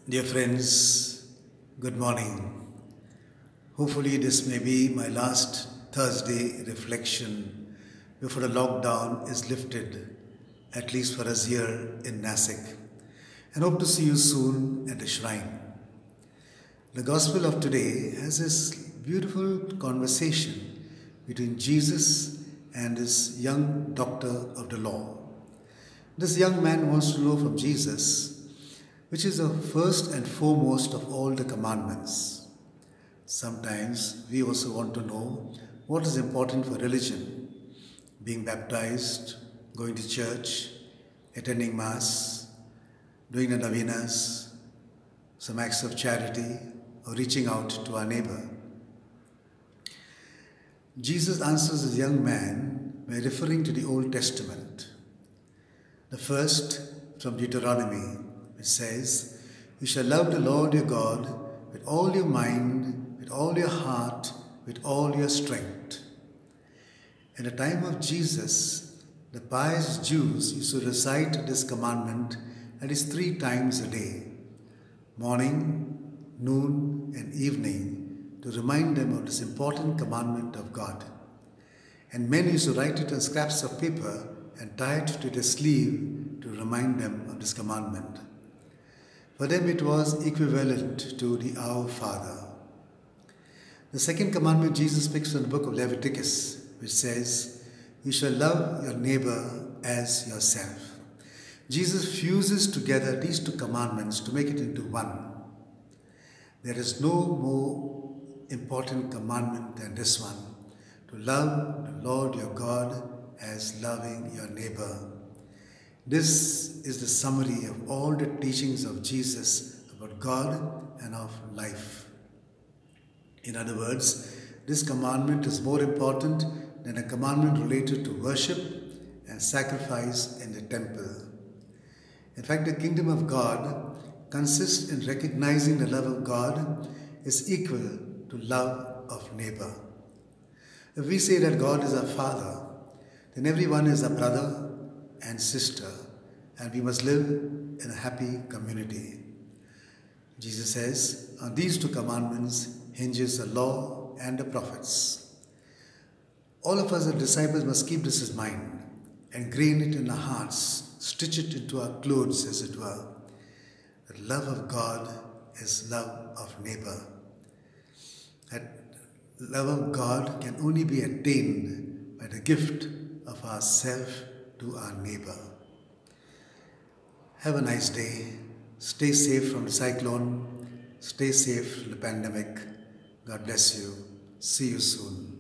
Dear friends, good morning. Hopefully, this may be my last Thursday reflection before the lockdown is lifted, at least for us here in Nasik, and hope to see you soon at the shrine. The Gospel of today has this beautiful conversation between Jesus and this young doctor of the law. This young man wants to know from Jesus which is the first and foremost of all the commandments. Sometimes we also want to know what is important for religion, being baptized, going to church, attending Mass, doing the novenas, some acts of charity, or reaching out to our neighbor. Jesus answers this young man by referring to the Old Testament. The first from Deuteronomy, which says, "You shall love the Lord your God with all your mind, with all your heart, with all your strength." In the time of Jesus, the pious Jews used to recite this commandment at least 3 times a day, morning, noon, and evening, to remind them of this important commandment of God. And men used to write it on scraps of paper and tie it to their sleeve to remind them of this commandment. For them it was equivalent to the Our Father. The second commandment Jesus picks from the book of Leviticus, which says, "You shall love your neighbor as yourself." Jesus fuses together these 2 commandments to make it into one. There is no more important commandment than this one, to love the Lord your God as loving your neighbor. This is the summary of all the teachings of Jesus about God and of life. In other words, this commandment is more important than a commandment related to worship and sacrifice in the temple. In fact, the kingdom of God consists in recognizing the love of God is equal to love of neighbor. If we say that God is our Father, then everyone is our brother and sister, and we must live in a happy community. Jesus says, on these 2 commandments hinges the law and the prophets. All of us as disciples must keep this in mind, ingrain it in our hearts, stitch it into our clothes, as it were. The love of God is love of neighbor. That love of God can only be attained by the gift of ourself to our neighbor. Have a nice day. Stay safe from the cyclone. Stay safe from the pandemic. God bless you. See you soon.